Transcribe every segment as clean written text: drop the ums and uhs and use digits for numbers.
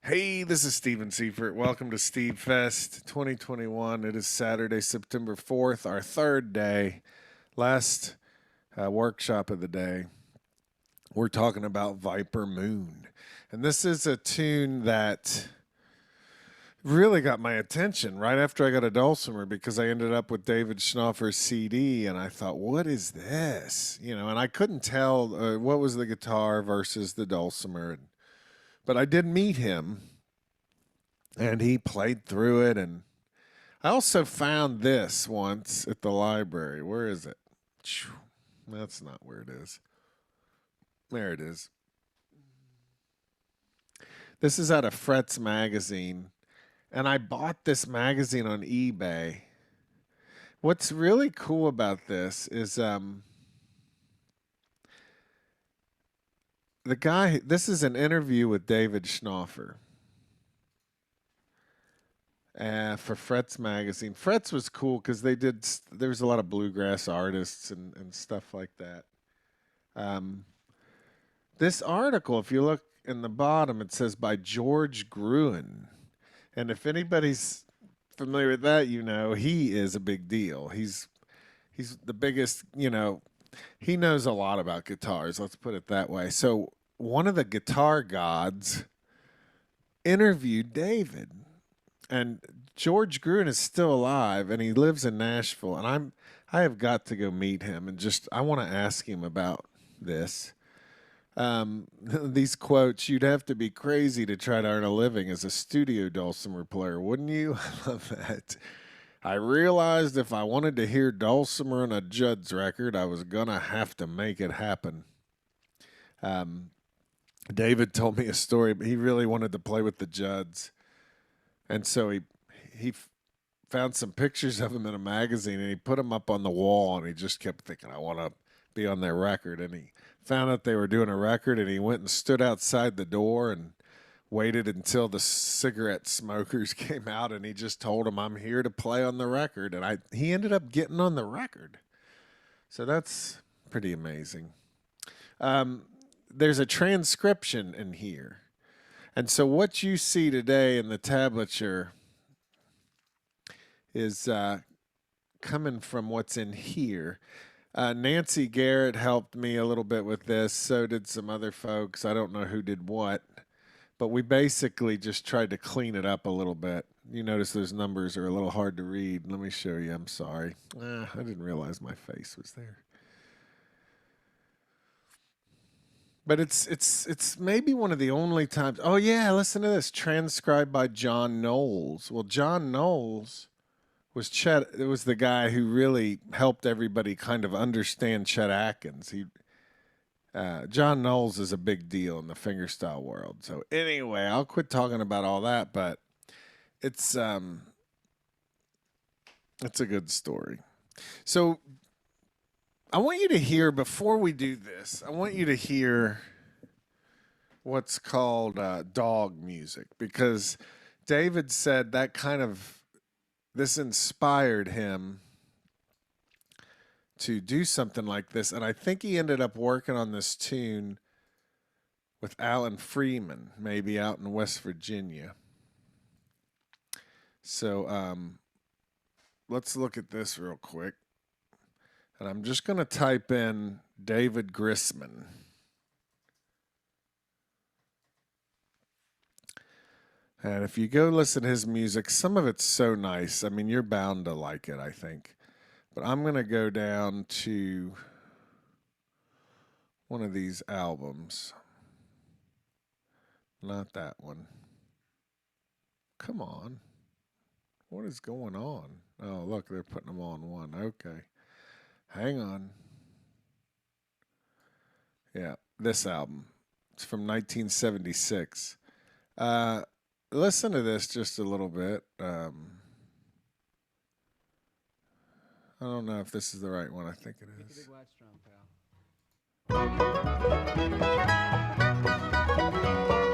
Hey, this is Steven Seifert. Welcome to Steve Fest 2021. It is Saturday, September 4th, our third day, last workshop of the day. We're talking about Viper Moon. And this is a tune that really got my attention right after I got a Dulcimer because I ended up with David Schnaufer's CD and I thought, what is this? And I couldn't tell what was the guitar versus the Dulcimer. But I did meet him and he played through it. And I also found this once at the library. Where is it? That's not where it is. There it is. This is out of Fret's magazine, and I bought this magazine on eBay. What's really cool about this is the guy. This is an interview with David Schnaufer for Fret's magazine. Fret's was cool because there was a lot of bluegrass artists and stuff like that. Um, this article, if you look in the bottom, it says by George Gruen. And if anybody's familiar with that, he is a big deal. He's the biggest, he knows a lot about guitars, let's put it that way. So one of the guitar gods interviewed David. And George Gruen is still alive and he lives in Nashville. And I have got to go meet him and I want to ask him about this. These quotes, you'd have to be crazy to try to earn a living as a studio dulcimer player, wouldn't you? I love that. I realized if I wanted to hear dulcimer on a Judd's record, I was going to have to make it happen. David told me a story, but he really wanted to play with the Judds. And so he found some pictures of him in a magazine and he put them up on the wall and he just kept thinking, I want to be on their record. And he found out they were doing a record and he went and stood outside the door and waited until the cigarette smokers came out and he just told them, I'm here to play on the record. And he ended up getting on the record. So that's pretty amazing. There's a transcription in here. And so what you see today in the tablature is coming from what's in here. Nancy Garrett helped me a little bit with this. So did some other folks. I don't know who did what. But we basically just tried to clean it up a little bit. You notice those numbers are a little hard to read. Let me show you. I'm sorry. I didn't realize my face was there. But it's maybe one of the only times. Oh yeah, listen to this. Transcribed by John Knowles. Well, John Knowles was Chet. It was the guy who really helped everybody kind of understand Chet Atkins. John Knowles is a big deal in the fingerstyle world. So anyway, I'll quit talking about all that. But it's a good story. So I want you to hear, before we do this, I want you to hear what's called dog music, because David said this inspired him to do something like this. And I think he ended up working on this tune with Alan Freeman, maybe out in West Virginia. So let's look at this real quick. And I'm just going to type in David Grissman. And if you go listen to his music, some of it's so nice. I mean, you're bound to like it, I think. But I'm going to go down to one of these albums. Not that one. Come on. What is going on? Oh, look, they're putting them all in one. Okay. Hang on. Yeah, this album. It's from 1976. Listen to this just a little bit. I don't know if this is the right one. I think it is.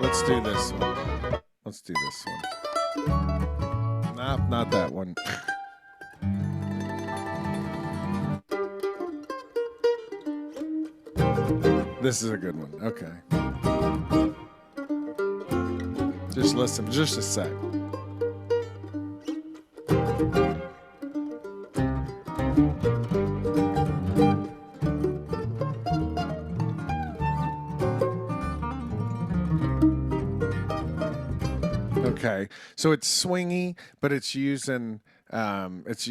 Let's do this one. Let's do this one. Nope, not that one. This is a good one. Okay. Just listen, just a sec. Okay, so it's swingy, but it's using bluegrass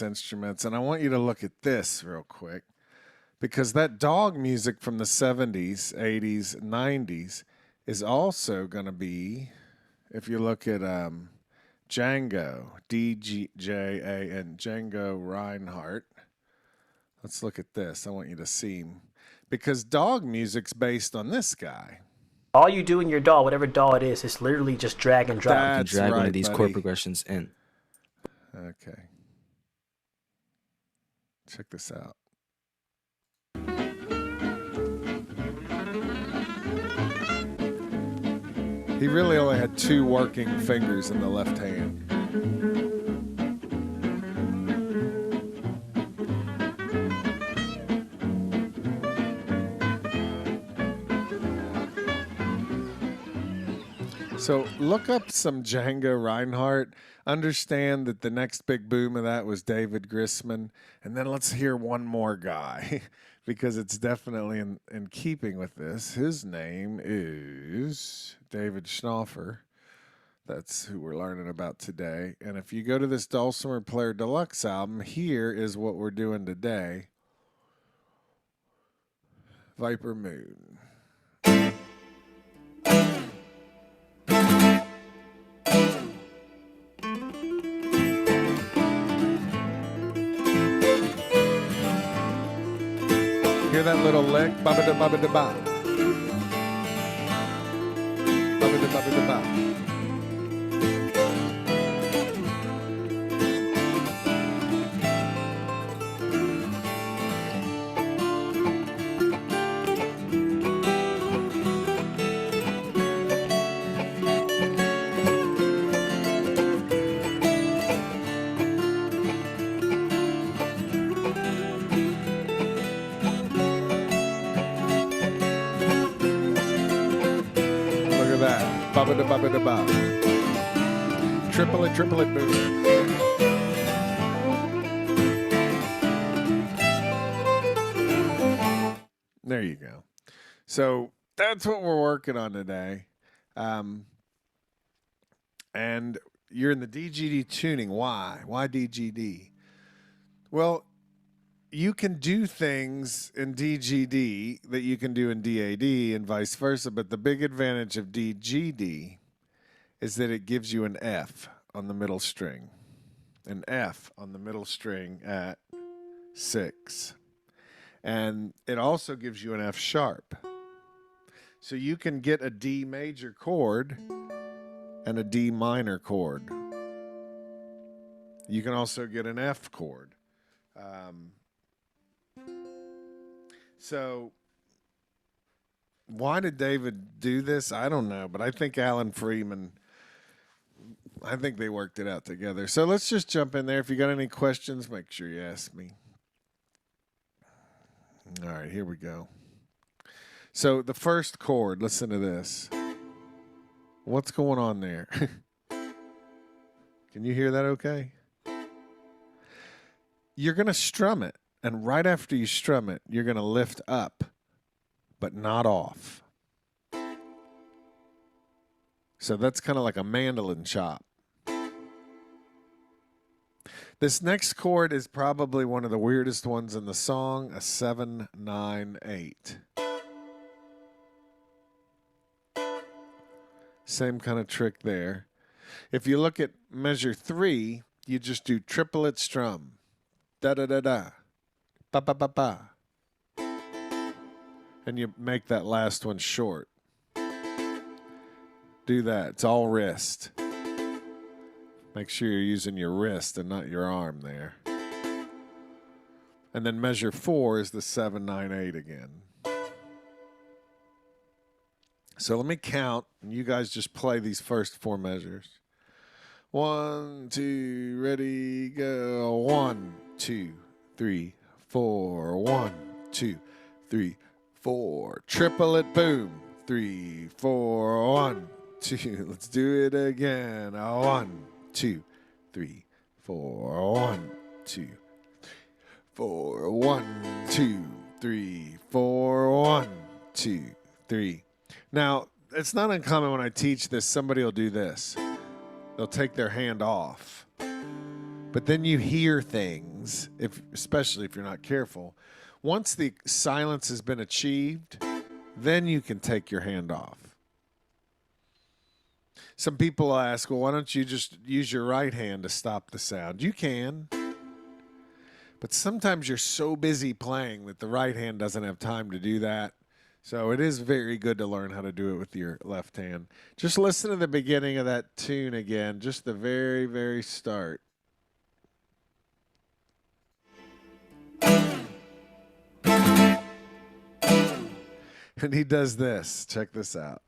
instruments, and I want you to look at this real quick because that dog music from the 70s, 80s, 90s is also going to be, if you look at Django, DGJA, and Django Reinhardt. Let's look at this. I want you to see him because dog music's based on this guy. All you do in your DAW, whatever DAW it is literally just drag and drop. You can That's drag one right, of these buddy. chord progressions in. Okay. Check this out. He really only had 2 working fingers in the left hand. So look up some Django Reinhardt. Understand that the next big boom of that was David Grisman. And then let's hear one more guy because it's definitely in keeping with this. His name is David Schnaufer. That's who we're learning about today. And if you go to this Dulcimer Player Deluxe album, here is what we're doing today. Viper Moon. Hear that little lick? Ba ba da ba ba da ba. Ba ba da ba ba da ba. Ba ba ba ba. Triple it, boom. There you go. So that's what we're working on today. And you're in the DGD tuning. Why? Why DGD? Well, you can do things in DGD that you can do in DAD and vice versa, but the big advantage of DGD is that it gives you an F on the middle string. An F on the middle string at 6. And it also gives you an F sharp. So you can get a D major chord and a D minor chord. You can also get an F chord. So why did David do this? I don't know, but I think Alan Freeman, I think they worked it out together. So let's just jump in there. If you got any questions, make sure you ask me. All right, here we go. So the first chord, listen to this. What's going on there? Can you hear that okay? You're going to strum it. And right after you strum it, you're going to lift up, but not off. So that's kind of like a mandolin chop. This next chord is probably one of the weirdest ones in the song, a 7-9-8. Same kind of trick there. If you look at measure 3, you just do triplet strum. Da-da-da-da. Ba-ba-ba-ba. And you make that last one short. Do that. It's all wrist. Make sure you're using your wrist and not your arm there. And then measure 4 is the 7-9-8 again. So let me count, and you guys just play these first 4 measures. 1, 2, ready, go. 1, 2, 3, 4. 1, 2, 3, 4. Triple it, boom. 3, 4. 1, 2. Let's do it again. 1, 2, 3, 4. 1, 2, 4. 1, 2, 3, 4. 1, 2, 3. Now, it's not uncommon when I teach this, somebody will do this. They'll take their hand off. But then you hear things, especially if you're not careful. Once the silence has been achieved, then you can take your hand off. Some people ask, well, why don't you just use your right hand to stop the sound? You can. But sometimes you're so busy playing that the right hand doesn't have time to do that. So it is very good to learn how to do it with your left hand. Just listen to the beginning of that tune again, just the very, very start. And he does this. Check this out.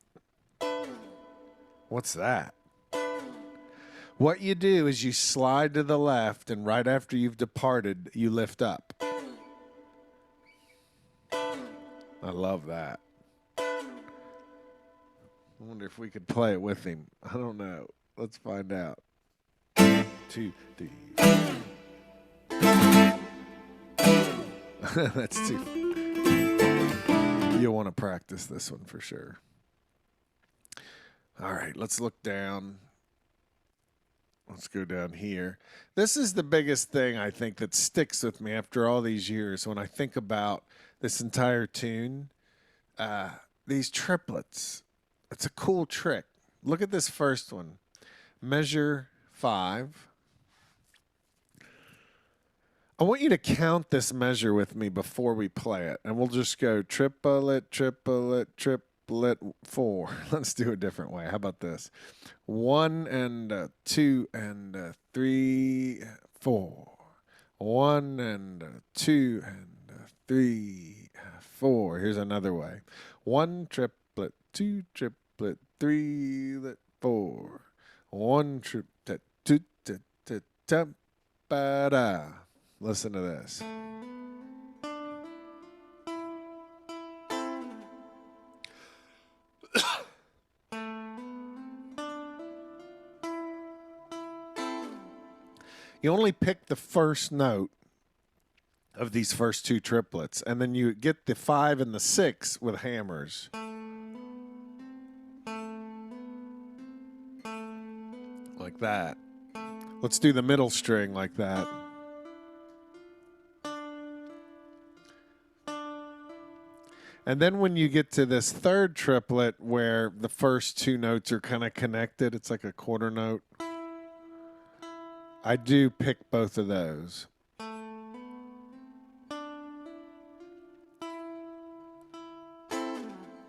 What's that? What you do is you slide to the left, and right after you've departed, you lift up. I love that. I wonder if we could play it with him. I don't know. Let's find out. 1, 2, 3. That's too. You'll want to practice this one for sure. All right, let's look down. Let's go down here. This is the biggest thing I think that sticks with me after all these years when I think about this entire tune. These triplets. It's a cool trick. Look at this first one. Measure 5. I want you to count this measure with me before we play it. And we'll just go triplet, triplet, triplet, 4. Let's do it a different way. How about this? 1 and 2 and 3, 4. 1 and 2 and 3, 4. Here's another way. 1 triplet, 2 triplet, 3, 4. 1 triplet, 2 triplet, ba-da. Listen to this. You only pick the first note of these first 2 triplets, and then you get the 5 and the 6 with hammers. Like that. Let's do the middle string like that. And then when you get to this third triplet where the first 2 notes are kind of connected, it's like a quarter note. I do pick both of those.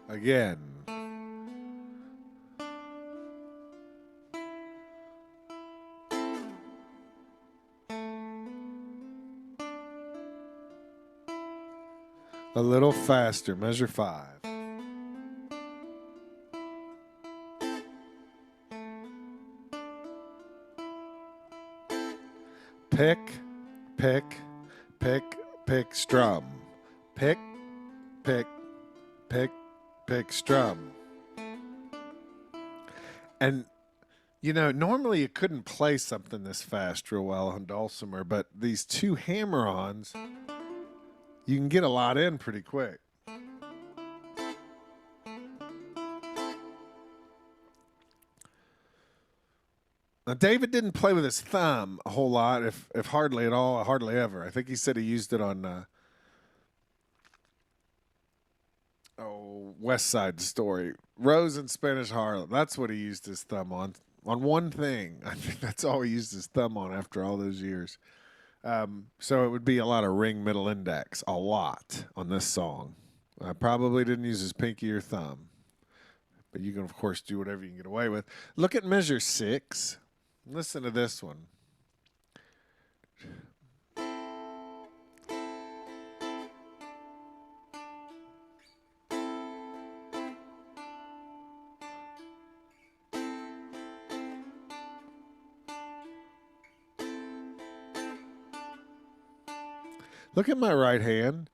Again. A little faster, measure 5. Pick, pick, pick, pick, strum. Pick, pick, pick, pick, strum. And, you know, normally you couldn't play something this fast real well on Dulcimer, but these 2 hammer-ons, you can get a lot in pretty quick. Now, David didn't play with his thumb a whole lot, if hardly at all, hardly ever. I think he said he used it on West Side Story. Rose and Spanish Harlem. That's what he used his thumb on one thing. I think that's all he used his thumb on after all those years. So it would be a lot of ring middle index, a lot on this song. I probably didn't use his pinky or thumb. But you can, of course, do whatever you can get away with. Look at measure 6. Listen to this one. Look at my right hand.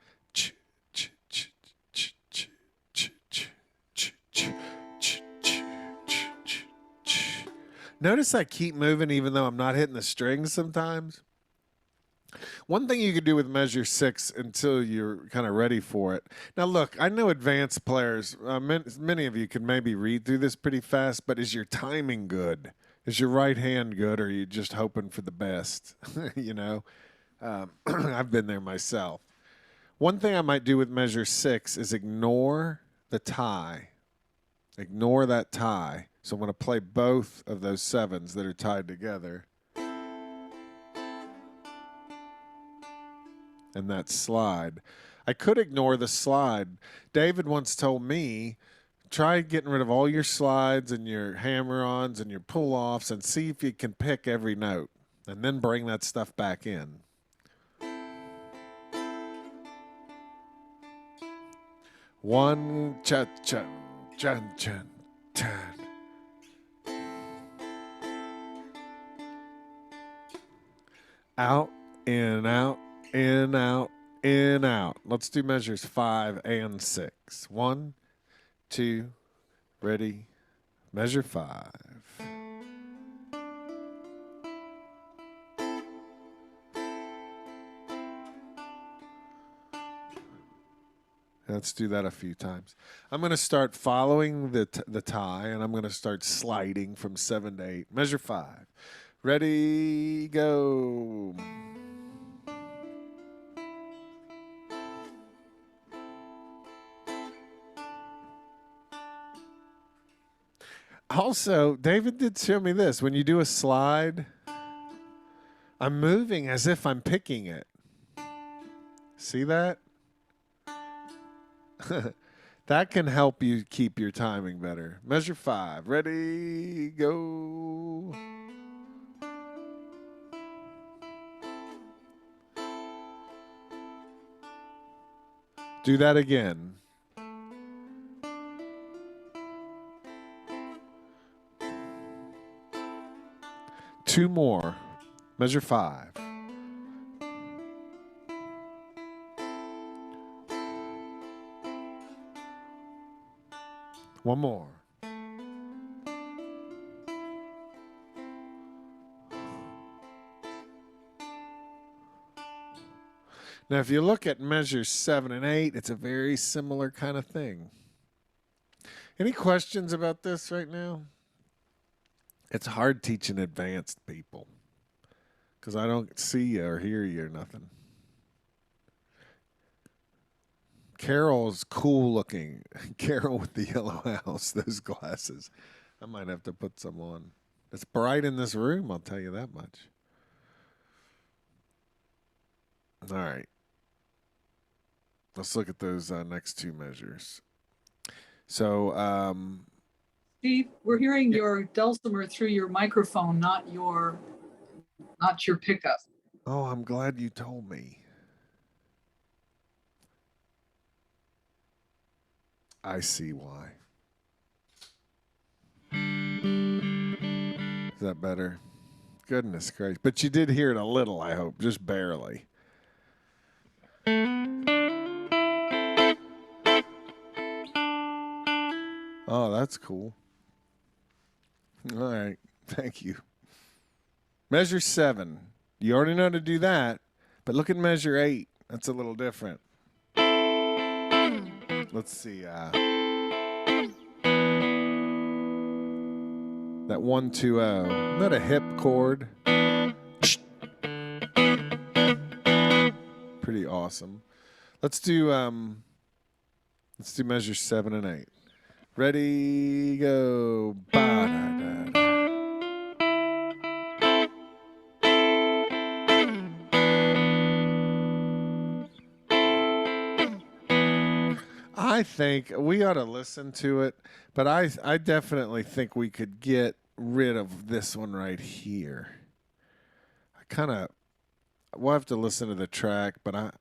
Notice I keep moving even though I'm not hitting the strings sometimes. One thing you could do with measure 6 until you're kind of ready for it. Now, look, I know advanced players, many of you can maybe read through this pretty fast, but is your timing good? Is your right hand good, or are you just hoping for the best? You know, I've been there myself. One thing I might do with measure 6 is ignore the tie. Ignore that tie. So I'm going to play both of those sevens that are tied together. And that slide. I could ignore the slide. David once told me, try getting rid of all your slides and your hammer-ons and your pull-offs and see if you can pick every note and then bring that stuff back in. One, cha-cha, chan-chan, chan. Out, in, out, in, out, in, out. Let's do measures 5 and 6. 1, 2, ready, measure 5. Let's do that a few times. I'm going to start following the tie, and I'm going to start sliding from 7 to 8. Measure 5. Ready, go. Also, David did show me this. When you do a slide, I'm moving as if I'm picking it. See that? That can help you keep your timing better. Measure 5. Ready, go. Do that again. Two more. Measure 5. One more. Now, if you look at measures 7 and 8, it's a very similar kind of thing. Any questions about this right now? It's hard teaching advanced people because I don't see you or hear you or nothing. Carol's cool looking. Carol with the yellow house, those glasses. I might have to put some on. It's bright in this room, I'll tell you that much. All right. Let's look at those next two measures. So, Steve, we're hearing your dulcimer through your microphone, not your pickup. oh, I'm glad you told me. I see why. Is that better? Goodness gracious. But you did hear it a little, I hope, just barely. Oh, that's cool. All right. Thank you. Measure 7. You already know how to do that, but look at measure 8. That's a little different. Let's see. That 1-2-0. Isn't that a hip chord? Pretty awesome. Let's do measure 7 and 8. Ready, go. Ba-da-da-da. I think we ought to listen to it, but I definitely think we could get rid of this one right here. We'll have to listen to the track, but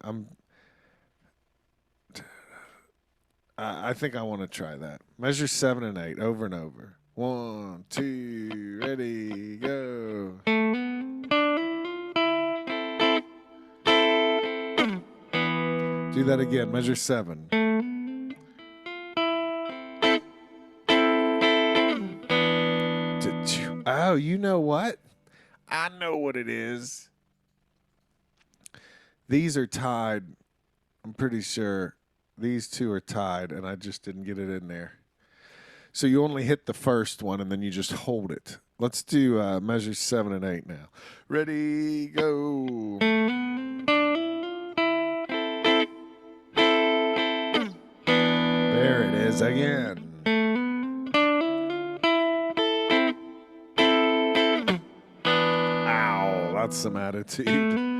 I think I want to try that. Measure 7 and 8 over and over. 1, 2, ready, go. Do that again. Measure 7. Oh, you know what? I know what it is. These are tied. I'm pretty sure these two are tied, and I just didn't get it in there. So you only hit the first one, and then you just hold it. Let's do measures 7 and 8 now. Ready, go. There it is again. Ow, that's some attitude.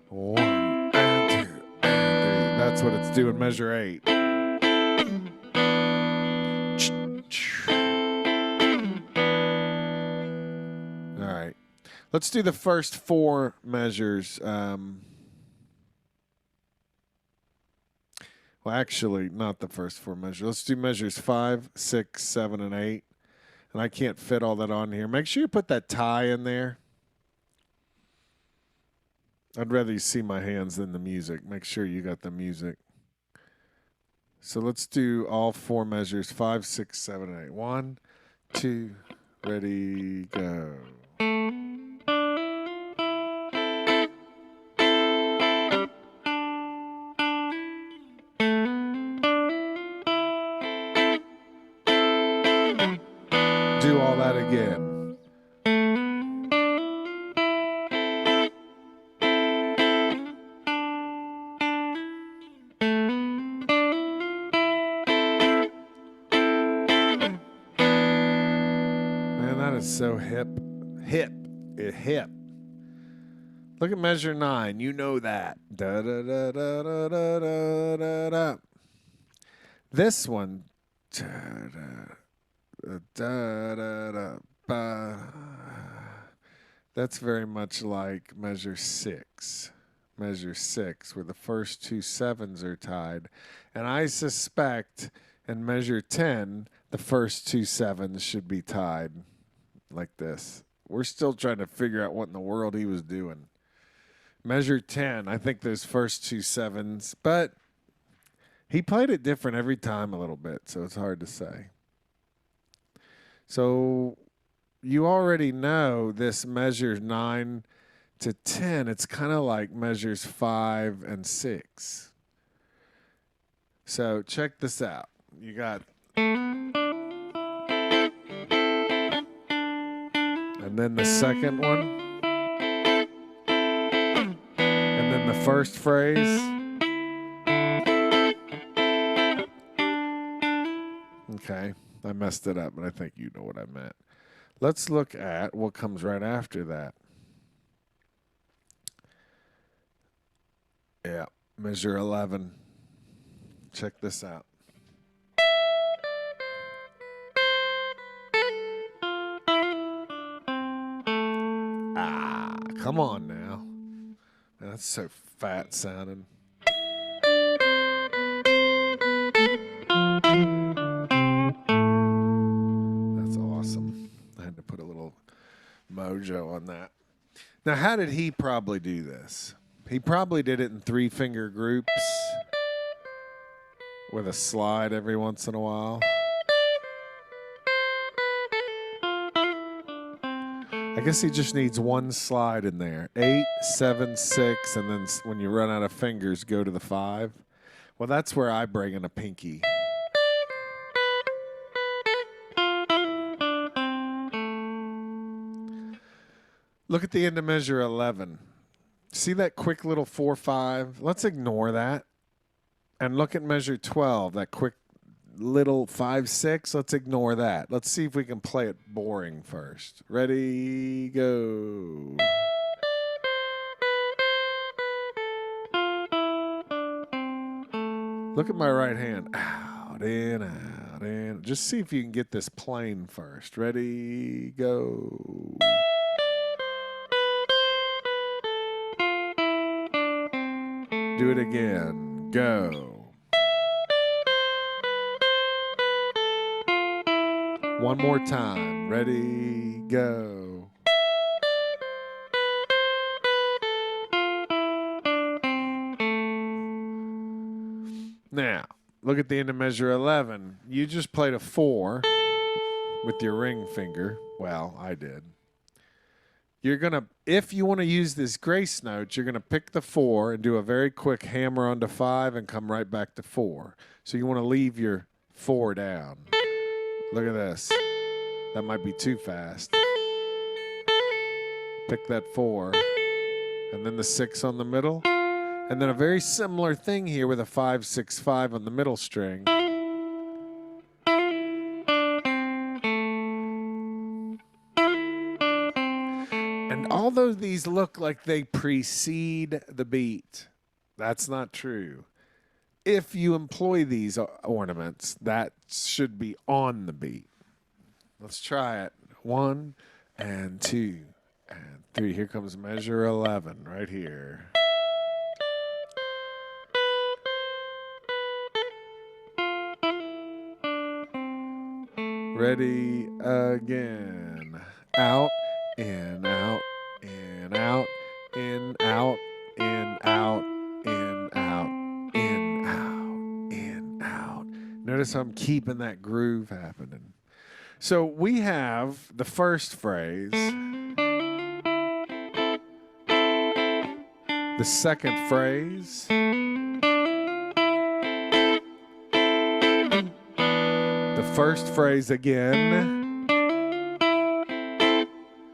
One and 2 and 3. That's what it's doing, measure 8. All right. Let's do the first 4 measures. Well, actually, not the first 4 measures. Let's do measures 5, 6, 7, and 8. And I can't fit all that on here. Make sure you put that tie in there. I'd rather you see my hands than the music. Make sure you got the music. So let's do all 4 measures, 5, 6, 7, and 8. 1, 2, ready, go. Do all that again. Man, that is so hip. Hip. Look at measure 9. You know that. Da da da da da da da da da. This one. Da da da da da ba. That's very much like measure 6. Measure 6, where the first 2 7s are tied. And I suspect in measure 10, the first 2 7s should be tied like this. We're still trying to figure out what in the world he was doing. Measure 10, I think those first 2 7s, but he played it different every time a little bit, so it's hard to say. So you already know this measure 9 to 10, it's kind of like measures 5 and 6. So check this out. You got, and then the second one, and then the first phrase. Okay, I messed it up, but I think you know what I meant. Let's look at what comes right after that. Yeah, measure 11. Check this out. Ah, come on now. Man, that's so fat sounding. That's awesome. I had to put a little mojo on that. Now, how did he probably do this? He probably did it in 3-finger groups with a slide every once in a while. I guess he just needs one slide in there. 8, 7, 6, and then when you run out of fingers, go to the 5. Well, that's where I bring in a pinky. Look at the end of measure 11. See that quick little 4-5? Let's ignore that. And look at measure 12, that quick little 5-6. Let's ignore that. Let's see if we can play it boring first. Ready, go. Look at my right hand. Out, in, out, in. Just see if you can get this plain first. Ready, go. Do it again. Go. One more time. Ready, go. Now, look at the end of measure 11. You just played a 4 with your ring finger. Well, I did. You're going to, if you want to use this grace note, you're going to pick the 4 and do a very quick hammer onto 5 and come right back to 4. So you want to leave your 4 down. Look at this. That might be too fast. Pick that 4. And then the 6 on the middle. And then a very similar thing here with a 5, 6, 5 on the middle string. And although these look like they precede the beat, that's not true. If you employ these ornaments, that should be on the beat. Let's try it. 1 and 2 and 3. Here comes measure 11 right here. Ready again. Out, in, out, in, out, in, out, in, out, in, out, in, out, in, out. Notice how I'm keeping that groove happening. So we have the first phrase, the second phrase, the first phrase again,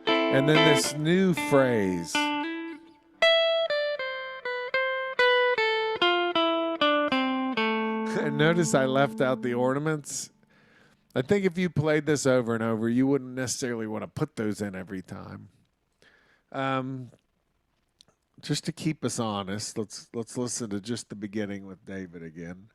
and then this new phrase. And notice I left out the ornaments. I think if you played this over and over, you wouldn't necessarily want to put those in every time. Just to keep us honest, let's listen to just the beginning with David again.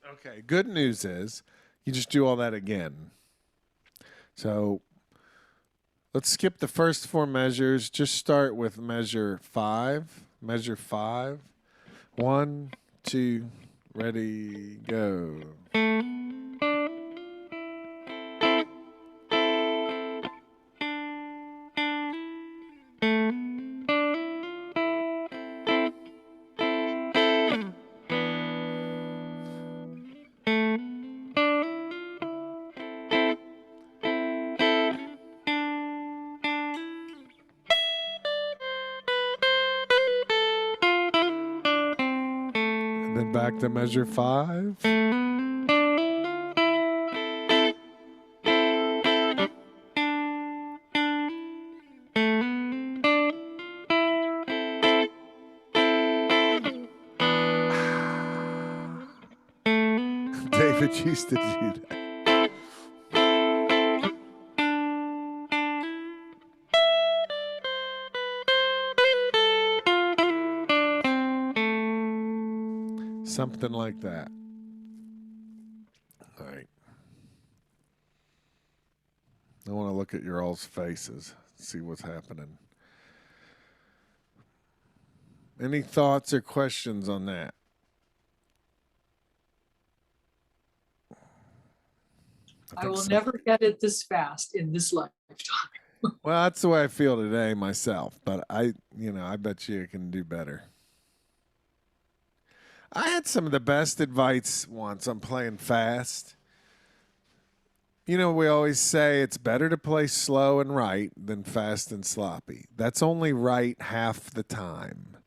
Okay, good news is you just do all that again. So let's skip the first 4 measures. Just start with measure 5. Measure 5. 1, 2, ready, go. Then back to measure 5. David used to do that. Something like that. All right. I want to look at your all's faces, see what's happening. Any thoughts or questions on that? I will never get it this fast in this lifetime. Well, that's the way I feel today myself, but I bet you can do better. I had some of the best advice once on playing fast. You know, we always say it's better to play slow and right than fast and sloppy. That's only right half the time.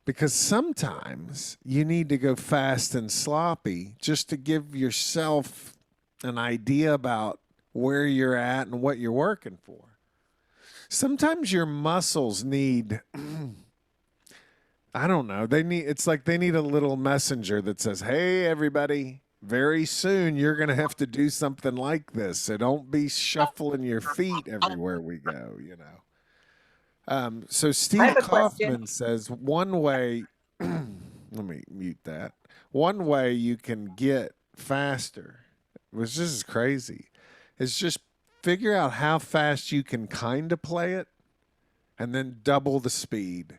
Because sometimes you need to go fast and sloppy just to give yourself an idea about where you're at and what you're working for. Sometimes your muscles need I don't know. It's like they need a little messenger that says, "Hey everybody, very soon you're going to have to do something like this. So don't be shuffling your feet everywhere we go, you know." So Steve Kaufman says one way let me mute that. One way you can get faster, which is crazy, is just figure out how fast you can kind of play it and then double the speed,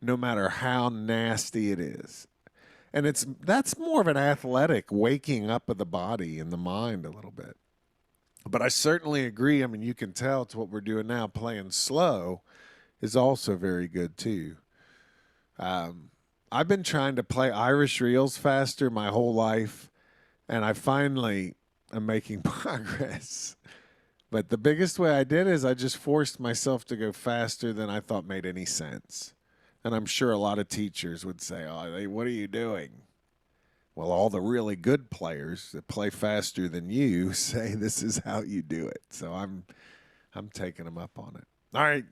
no matter how nasty it is. And that's more of an athletic waking up of the body and the mind a little bit. But I certainly agree. I mean, you can tell it's what we're doing now. Playing slow is also very good too. I've been trying to play Irish reels faster my whole life, and I finally am making progress. But the biggest way I did is I just forced myself to go faster than I thought made any sense. And I'm sure a lot of teachers would say, "Oh, what are you doing?" Well, all the really good players that play faster than you say this is how you do it. So I'm taking them up on it. All right.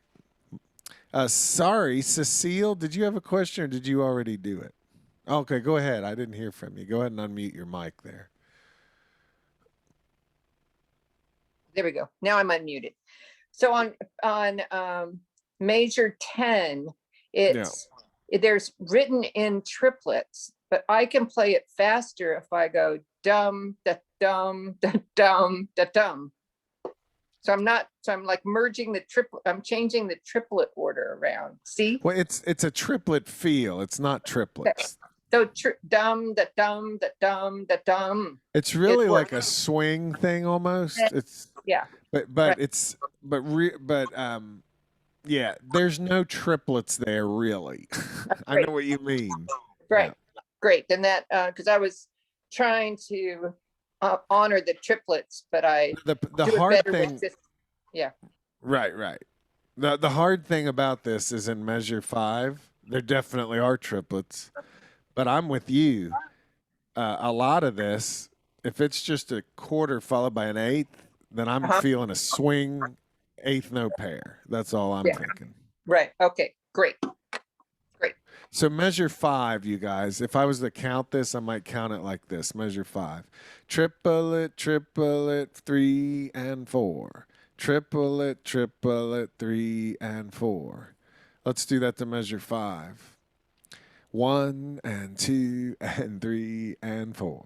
Sorry, Cecile, did you have a question or did you already do it? Okay, go ahead. I didn't hear from you. Go ahead and unmute your mic there. There we go. Now I'm unmuted. So on measure 10, there's written in triplets, but I can play it faster if I go dum da dum da dum da dum. So I'm like merging the triplet. I'm changing the triplet order around. See? Well, it's a triplet feel. It's not triplets. So dum da dum da dum da dum. It's really like a swing thing almost. It's yeah. But right. it's yeah, there's no triplets there really. I know what you mean. Right. Yeah. Great. Then that because I was trying to honor the triplets, but I the hard thing. Yeah. Right. The hard thing about this is in measure 5, there definitely are triplets, but I'm with you. A lot of this, if it's just a quarter followed by an eighth, then I'm feeling a swing eighth note pair. That's all I'm thinking. Right. Okay. Great. So measure 5, you guys. If I was to count this, I might count it like this. Measure 5. Triplet, 3 and 4. Triplet, 3 and 4. Let's do that to measure 5. 1 and 2 and 3 and 4.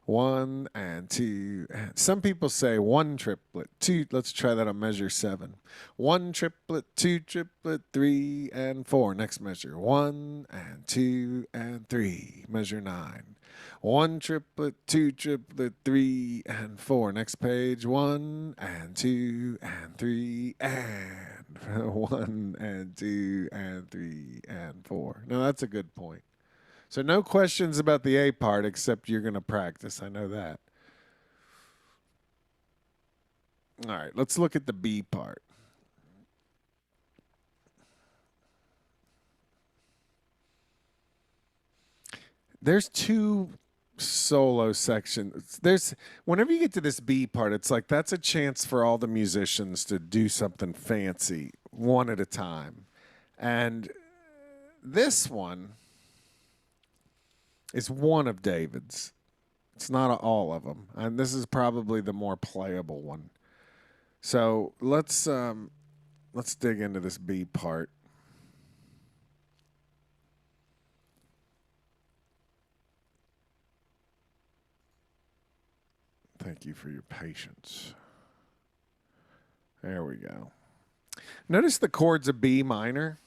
1 and 2. Some people say 1 triplet, 2. Let's try that on measure 7. 1 triplet, 2 triplet, 3 and 4. Next measure. 1 and 2 and 3. Measure 9. 1 triplet, 2 triplet, 3 and 4. Next page. 1 and 2 and 3 and 1 and 2 and 3 and 4. Now that's a good point. So no questions about the A part, except you're going to practice. I know that. All right, let's look at the B part. There's 2 solo sections. Whenever you get to this B part, it's like that's a chance for all the musicians to do something fancy one at a time. And this one is one of David's. It's not all of them, and this is probably the more playable one. So let's dig into this B part. Thank you for your patience. There we go. Notice the chord's a B minor.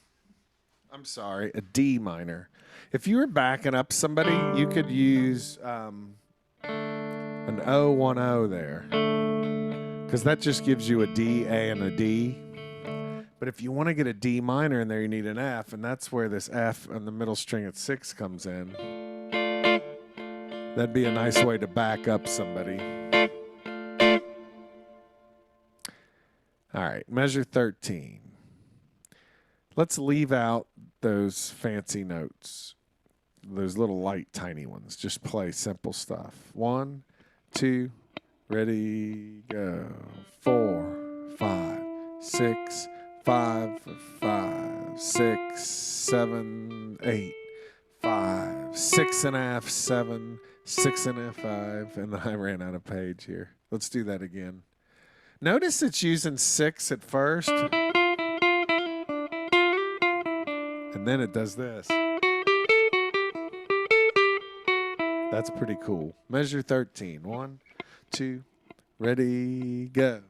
I'm sorry, a D minor. If you were backing up somebody, you could use an O10 there, because that just gives you a D, A, and a D. But if you want to get a D minor in there, you need an F, and that's where this F on the middle string at 6 comes in. That'd be a nice way to back up somebody. All right, measure 13. Let's leave out those fancy notes, those little light, tiny ones. Just play simple stuff. 1, 2, ready, go. 4, 5, 6, 5, 5, 6, 7, 8, 5, 6 and a half, 7, 6 and a half, 5, and I ran out of page here. Let's do that again. Notice it's using 6 at first. And then it does this. That's pretty cool. Measure 13. 1, 2, ready, go.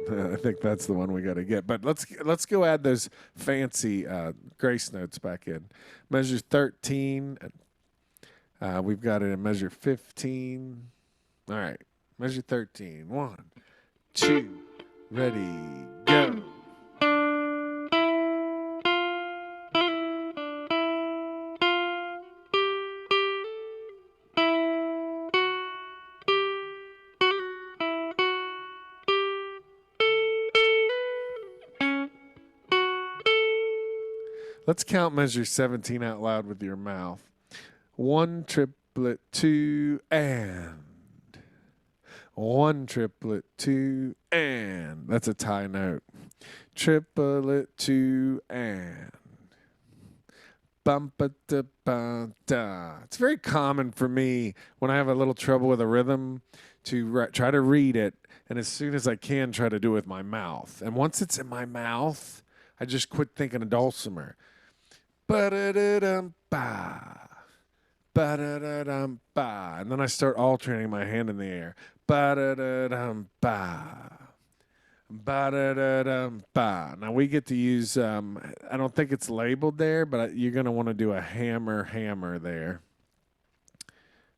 I think that's the one we got to get. But let's go add those fancy grace notes back in. Measure 13. We've got it in measure 15. All right. Measure 13. 1, 2, ready, go. Let's count measure 17 out loud with your mouth. 1 triplet, 2, and. 1 triplet, 2, and. That's a tie note. Triplet, 2, and. Bum ba da ba da. It's very common for me when I have a little trouble with a rhythm to try to read it, and as soon as I can, try to do it with my mouth. And once it's in my mouth, I just quit thinking of Dulcimer. Ba-da-da-dum-ba. Ba-da-da-dum-ba. And then I start alternating my hand in the air. Ba-da-da-dum-ba. Ba-da-da-dum-ba. Now we get to use, I don't think it's labeled there, but you're going to want to do a hammer there.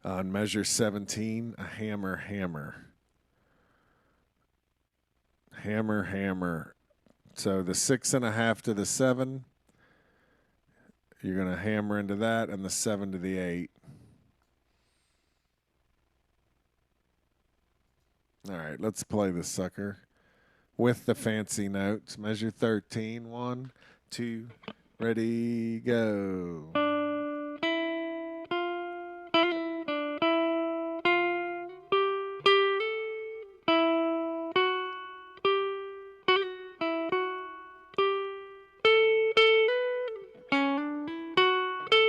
On measure 17, a hammer. Hammer. So the 6.5 to the 7. You're going to hammer into that, and the 7 to the 8. All right, let's play the sucker with the fancy notes. Measure 13. 1, 2, ready, go.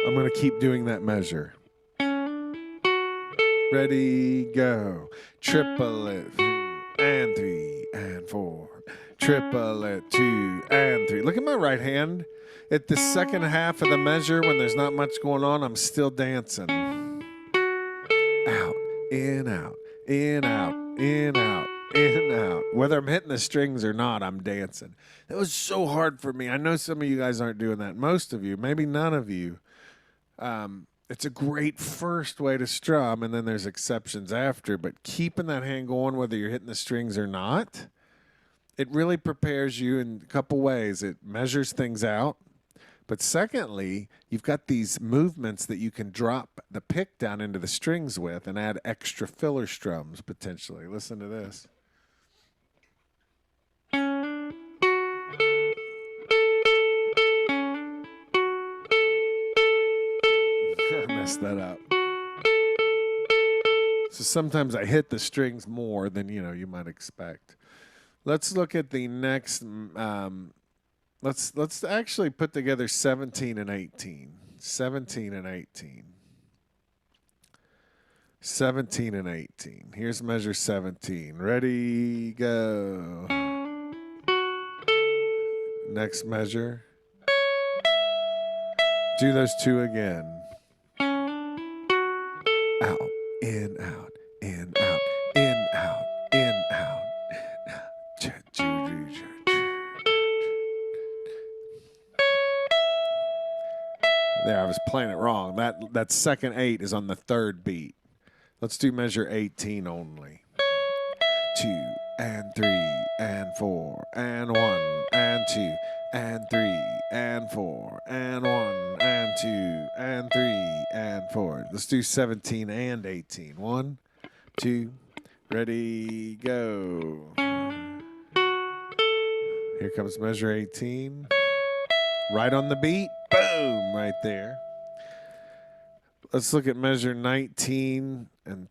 I'm going to keep doing that measure. Ready, go. Triplet, and 3, and 4. Triplet, 2, and 3. Look at my right hand. At the second half of the measure, when there's not much going on, I'm still dancing. Out, in, out, in, out, in, out, in, out. Whether I'm hitting the strings or not, I'm dancing. That was so hard for me. I know some of you guys aren't doing that. Most of you, maybe none of you. It's a great first way to strum, and then there's exceptions after. But keeping that hand going, whether you're hitting the strings or not, it really prepares you in a couple ways. It measures things out. But secondly, you've got these movements that you can drop the pick down into the strings with and add extra filler strums potentially. Listen to this. I messed that up. So sometimes I hit the strings more than you might expect. Let's look at the next. Let's actually put together 17 and 18. 17 and 18. 17 and 18. Here's measure 17. Ready, go. Next measure. Do those two again. Out, in, out, in, out, in, out, in, out. There, I was playing it wrong. That second 8 is on the third beat. Let's do measure 18 only. 2 and 3 and 4 and 1 and 2 and 3 and 4 and 1 and 2 and 3 and 4. Let's do 17 and 18. 1, 2, ready, go. Here comes measure 18. Right on the beat. Boom, right there. Let's look at measure 19 and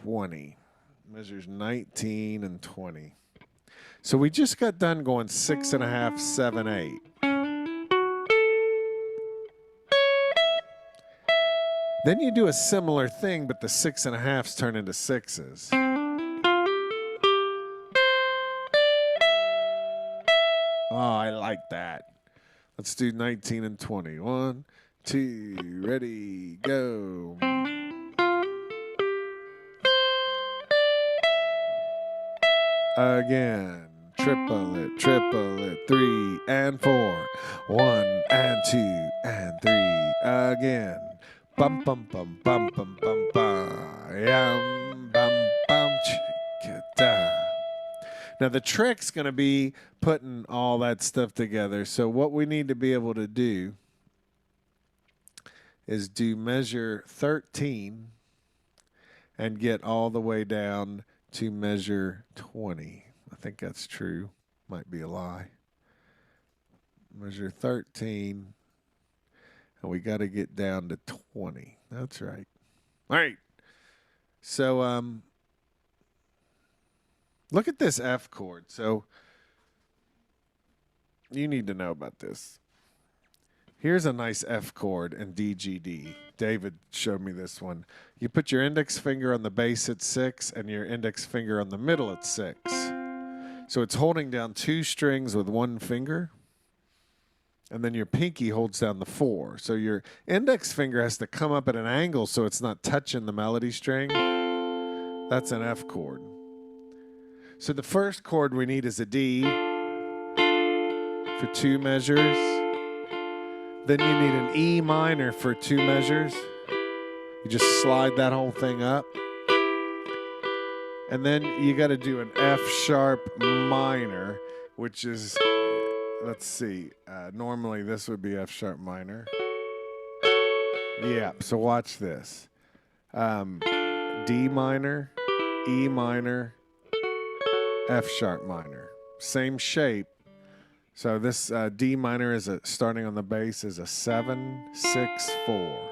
20. Measures 19 and 20. So we just got done going 6.5, 7, 8. Then you do a similar thing, but the 6.5s turn into 6s. Oh, I like that. Let's do 19 and 20. 1, 2, ready, go. Again. Triple it, 3 and 4. 1 and 2 and 3. Again. Bum bum bum bum bum bum bum. Yum bum bum chicka. Now the trick's gonna be putting all that stuff together. So what we need to be able to do is do measure 13 and get all the way down to measure 20. I think that's true. Might be a lie. Measure 13, and we got to get down to 20. That's right. All right. So look at this F chord. So you need to know about this. Here's a nice F chord in DGD. David showed me this one. You put your index finger on the bass at 6 and your index finger on the middle at 6. So it's holding down 2 strings with 1 finger, and then your pinky holds down the 4. So your index finger has to come up at an angle so it's not touching the melody string. That's an F chord. So the first chord we need is a D for 2 measures. Then you need an E minor for 2 measures. You just slide that whole thing up. And then you got to do an F sharp minor, which is, let's see, normally this would be F sharp minor. Yeah, so watch this. D minor, E minor, F sharp minor. Same shape. So this D minor is starting on the bass is a 7, 6, 4.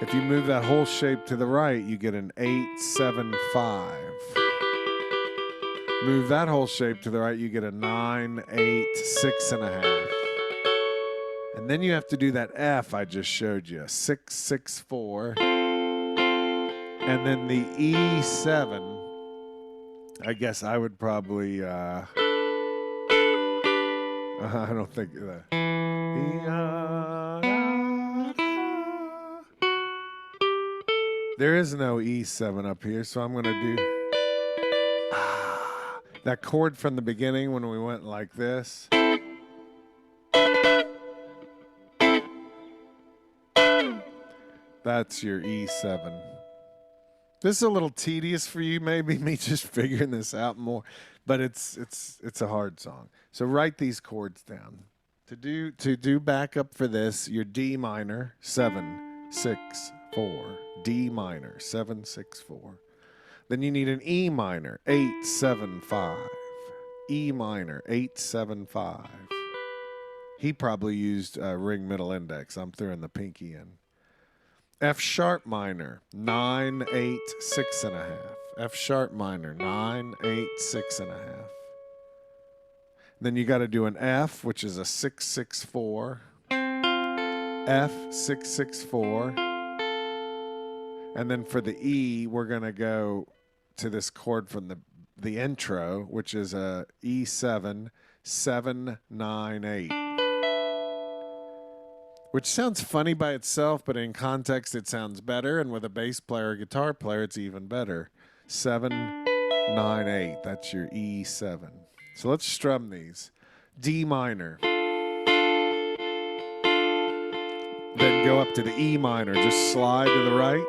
If you move that whole shape to the right, you get an 8, 7, 5. Move that whole shape to the right, you get a 9, 8, 6.5. And then you have to do that F I just showed you, 6, 6, 4. And then the E7, I guess I would probably, I don't think that. There is no E7 up here, so I'm going to do that chord from the beginning when we went like this. That's your E7. This is a little tedious for you, maybe me just figuring this out more, but it's a hard song. So write these chords down. To do backup for this, your D minor 7, 6, 4. D minor 7, 6, 4. Then you need an E minor 8, 7, 5. E minor 8, 7, 5. He probably used ring middle index. I'm throwing the pinky in. F sharp minor 9, 8, 6.5. F sharp minor 9, 8, 6.5. Then you got to do an F, which is a 6, 6, 4. F 6, 6, 4. And then for the E, we're going to go to this chord from the intro, which is a E7, 7, 9, 8. Which sounds funny by itself, but in context it sounds better. And with a bass player or guitar player, it's even better. 7, 9, 8. That's your E7. So let's strum these. D minor. Then go up to the E minor. Just slide to the right.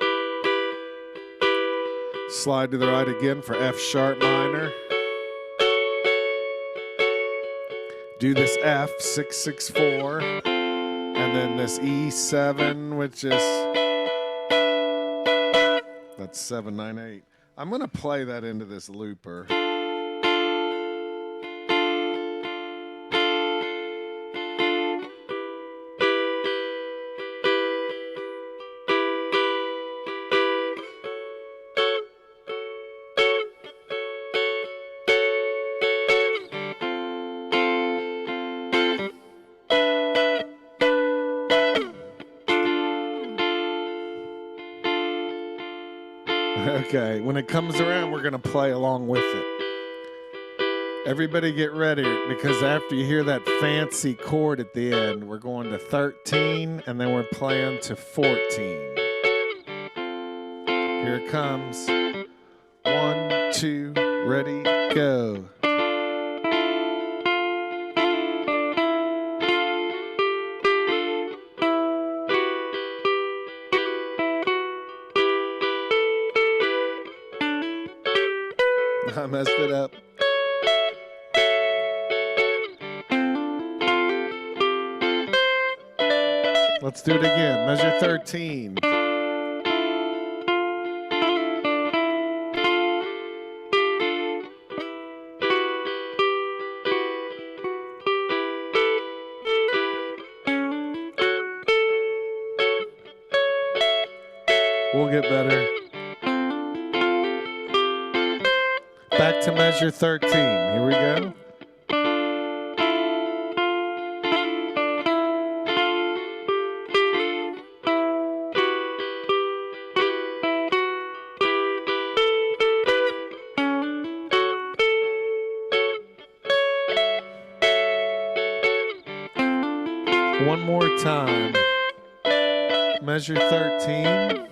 Slide to the right again for F sharp minor. Do this F, 6, 6, 4. And then this E7, which is, that's 7, 9, 8. I'm going to play that into this looper. Okay, when it comes around, we're going to play along with it. Everybody get ready, because after you hear that fancy chord at the end, we're going to 13, and then we're playing to 14. Here it comes. 1, 2, ready, go. I messed it up. Let's do it again. Measure 13. We'll get better. Back to measure 13. Here we go. One more time. Measure 13.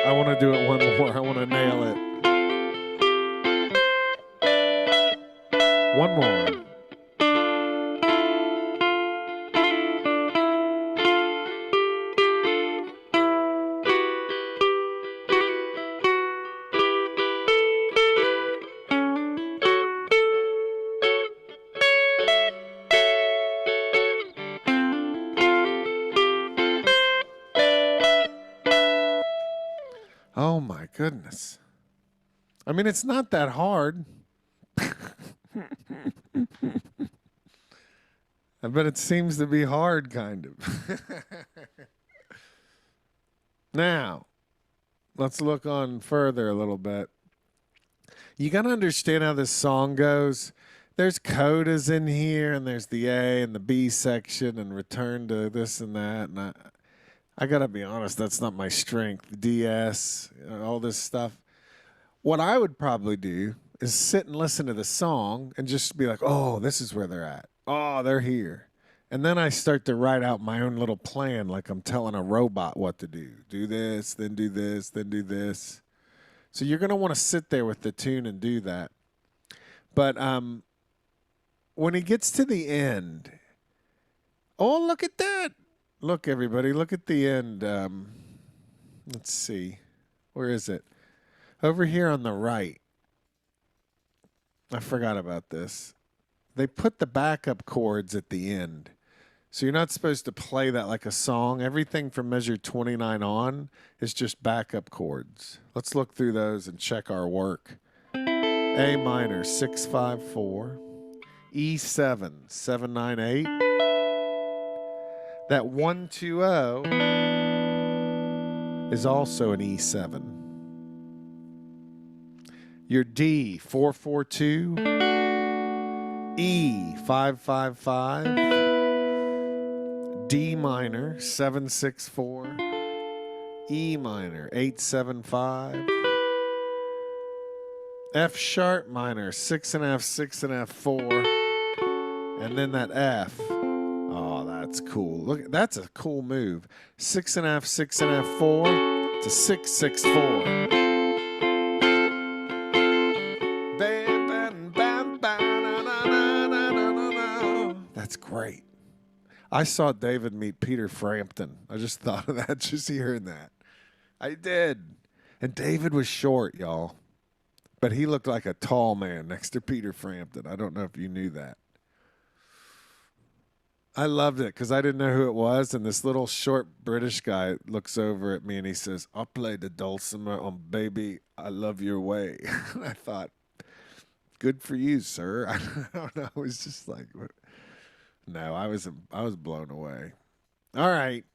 I want to do it one more. I want to nail it. One more. Oh my goodness. I mean, it's not that hard. But it seems to be hard, kind of. Now, let's look on further a little bit. You got to understand how this song goes. There's codas in here, and there's the A and the B section, and return to this and that. And I got to be honest, that's not my strength. DS, all this stuff. What I would probably do is sit and listen to the song and just be like, oh, this is where they're at. Oh, they're here. And then I start to write out my own little plan, like I'm telling a robot what to do. Do this, then do this, then do this. So you're going to want to sit there with the tune and do that. But when he gets to the end, oh, look at that. Look, everybody, look at the end. Let's see. Where is it? Over here on the right. I forgot about this. They put the backup chords at the end. So you're not supposed to play that like a song. Everything from measure 29 on is just backup chords. Let's look through those and check our work. A minor, 654. E7, 798. That 120 is also an E7. Your D, 442. E, 555. D minor, 764. E minor, 875. F sharp minor, 6.5, 6.5, 4. And then that F. Oh, that's cool. Look, that's a cool move. 6.5, 6.5, 4 to 6, 6, 4. That's great. I saw David meet Peter Frampton. I just thought of that just hearing that. I did. And David was short, y'all. But he looked like a tall man next to Peter Frampton. I don't know if you knew that. I loved it because I didn't know who it was. And this little short British guy looks over at me and he says, I'll play the Dulcimer on Baby, I Love Your Way. And I thought, good for you, sir. I don't know. I was just like, no, I was blown away. All right,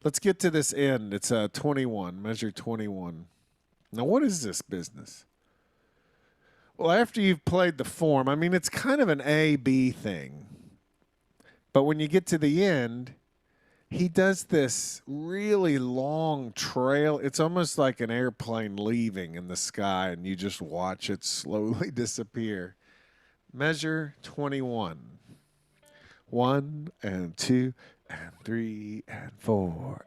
let's get to this end. It's 21, measure 21. Now, what is this business? Well, after you've played the form, I mean, it's kind of an A-B thing. But when you get to the end, he does this really long trail. It's almost like an airplane leaving in the sky, and you just watch it slowly disappear. Measure 21. 1 and 2 and 3 and 4.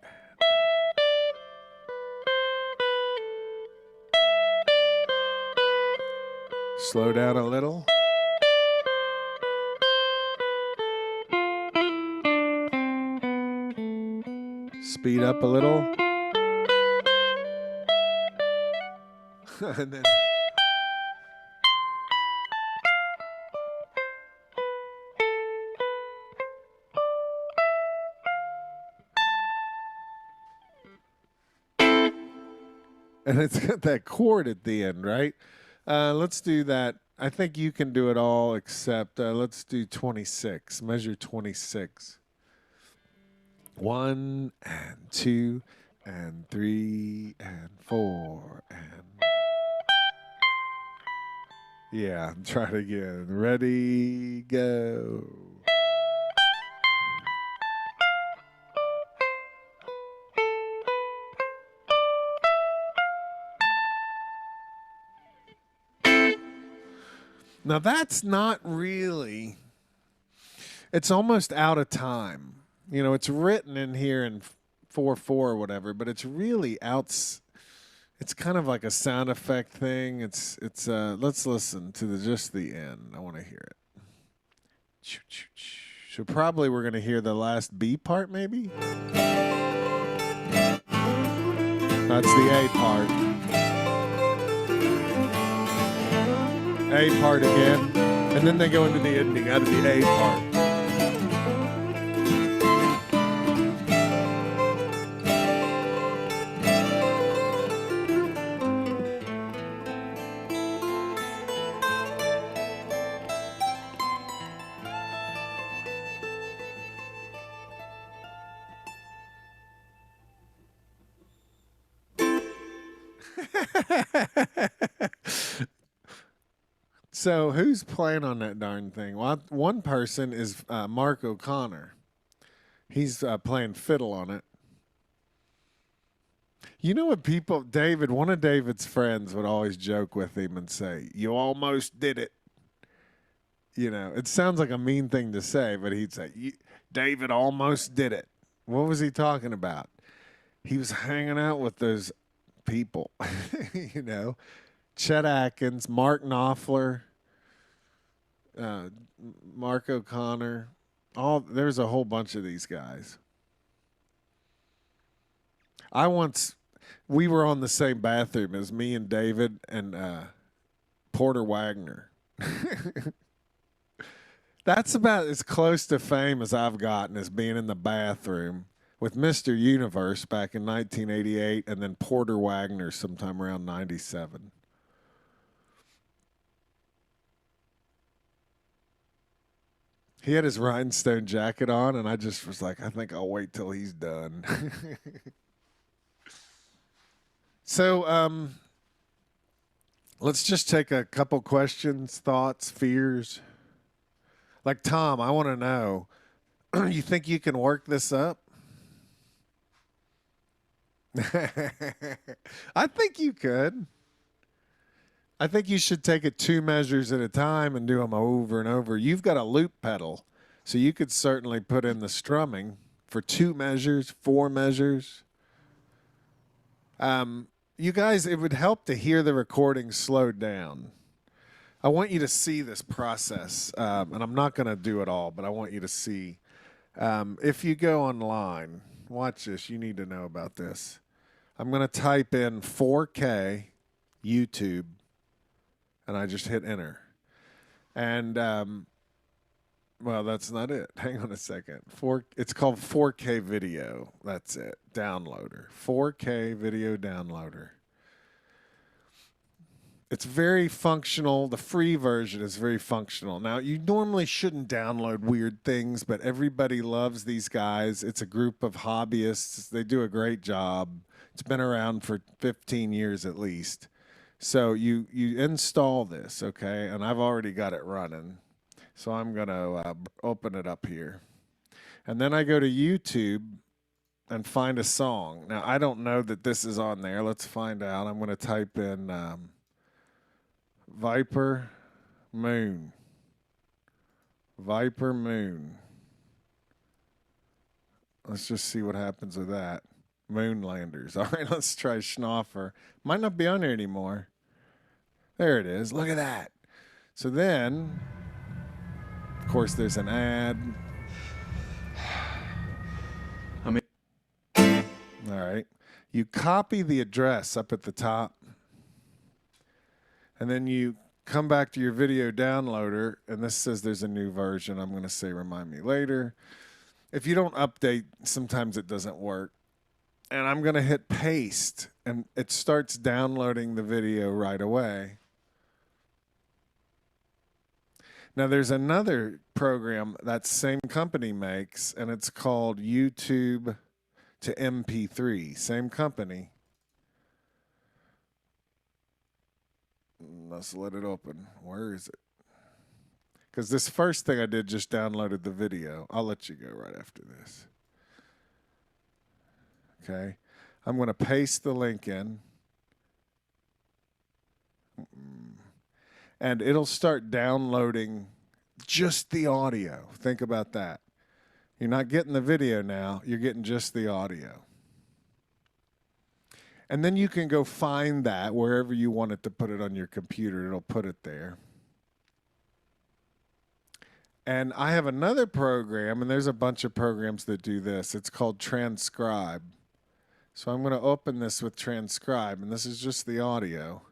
Slow down a little. Speed up a little. And then it's got that chord at the end, right? Let's do that. I think you can do it all except let's do 26. Measure 26. 1 and 2 and 3 and 4 and yeah, try it again. Ready, go. Now that's not really, it's almost out of time. You know, it's written in here in 4/4 or whatever, but it's really out. It's kind of like a sound effect thing. It's let's listen to just the end. I want to hear it. So probably we're going to hear the last B part maybe. That's the A part. A part again, and then they go into the ending out of the A part. So who's playing on that darn thing? Well, one person is Mark O'Connor. He's playing fiddle on it. You know what people, David, one of David's friends would always joke with him and say, "You almost did it." You know, it sounds like a mean thing to say, but he'd say, "David almost did it." What was he talking about? He was hanging out with those people, you know, Chet Atkins, Mark Knopfler, Mark O'Connor. There's a whole bunch of these guys. We were on the same bathroom as me and David and Porter Wagner. That's about as close to fame as I've gotten, as being in the bathroom with Mr. Universe back in 1988 and then Porter Wagner sometime around 97. He had his rhinestone jacket on, and I just was like, I think I'll wait till he's done. So, let's just take a couple questions, thoughts, fears. Like, Tom, I want to know, you think you can work this up? I think you could. I think you should take it 2 measures at a time and do them over and over. You've got a loop pedal, so you could certainly put in the strumming for 2 measures, 4 measures. You guys, it would help to hear the recording slowed down. I want you to see this process, and I'm not going to do it all, but I want you to see. If you go online, watch this. You need to know about this. I'm going to type in 4K YouTube, and I just hit enter. And, well, that's not it. Hang on a second. It's called 4K video. That's it. Downloader. 4K video downloader. It's very functional. The free version is very functional. Now, you normally shouldn't download weird things, but everybody loves these guys. It's a group of hobbyists. They do a great job. It's been around for 15 years at least. So you install this, okay? And I've already got it running. So I'm going to open it up here. And then I go to YouTube and find a song. Now, I don't know that this is on there. Let's find out. I'm going to type in Viper Moon. Viper Moon. Let's just see what happens with that. Moonlanders. All right, let's try Schnaufer. Might not be on there anymore. There it is. Look at that. So then, of course, there's an ad. All right. You copy the address up at the top, and then you come back to your video downloader, and this says there's a new version. I'm going to say remind me later. If you don't update, sometimes it doesn't work. And I'm going to hit paste, and it starts downloading the video right away. Now, there's another program that same company makes, and it's called YouTube to MP3. Same company. Let's let it open. Where is it? Because this first thing I did just downloaded the video. I'll let you go right after this. Okay. I'm going to paste the link in. And it'll start downloading just the audio. Think about that. You're not getting the video now. You're getting just the audio. And then you can go find that wherever you want it to put it on your computer. It'll put it there. And I have another program, and there's a bunch of programs that do this. It's called Transcribe. So I'm going to open this with Transcribe, and this is just the audio.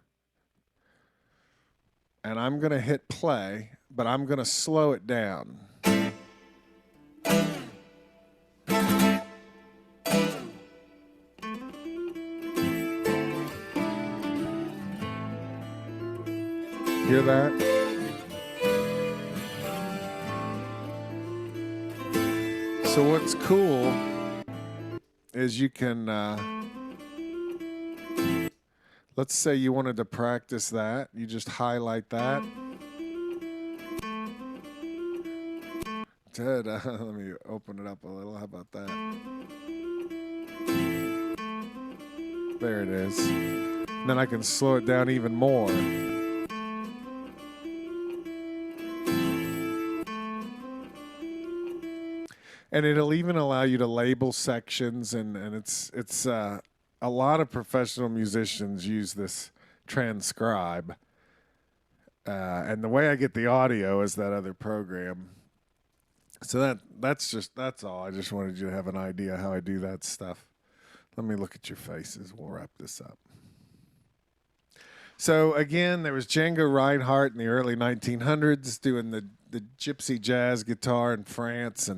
And I'm going to hit play, but I'm going to slow it down. Hear that? So what's cool is you can, let's say you wanted to practice that. You just highlight that. Ted, let me open it up a little. How about that? There it is. Then I can slow it down even more. And it'll even allow you to label sections, and it's a lot of professional musicians use this Transcribe. And the way I get the audio is that other program. So that's all. I just wanted you to have an idea how I do that stuff. Let me look at your faces. We'll wrap this up. So again, there was Django Reinhardt in the early 1900s doing the gypsy jazz guitar in France,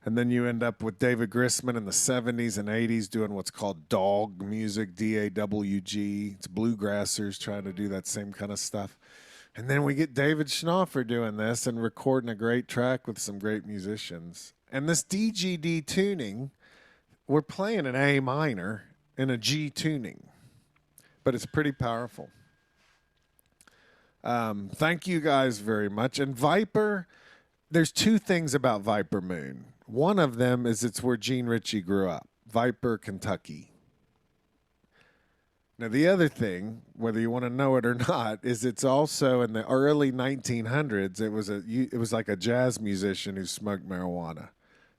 and then you end up with David Grisman in the 70s and 80s doing what's called dog music, D-A-W-G. It's bluegrassers trying to do that same kind of stuff. And then we get David Schnaufer doing this and recording a great track with some great musicians. And this DGD tuning, we're playing an A minor in a G tuning, but it's pretty powerful. Thank you guys very much. And Viper, there's two things about Viper Moon. One of them is it's where Gene Ritchie grew up, Viper, Kentucky. Now, the other thing, whether you want to know it or not, is it's also in the early 1900s, it was like a jazz musician who smoked marijuana.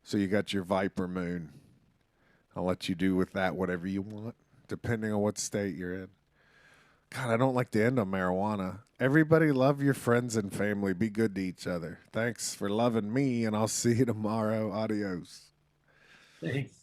So you got your Viper Moon. I'll let you do with that whatever you want, depending on what state you're in. God, I don't like to end on marijuana. Everybody love your friends and family. Be good to each other. Thanks for loving me, and I'll see you tomorrow. Adios. Thanks.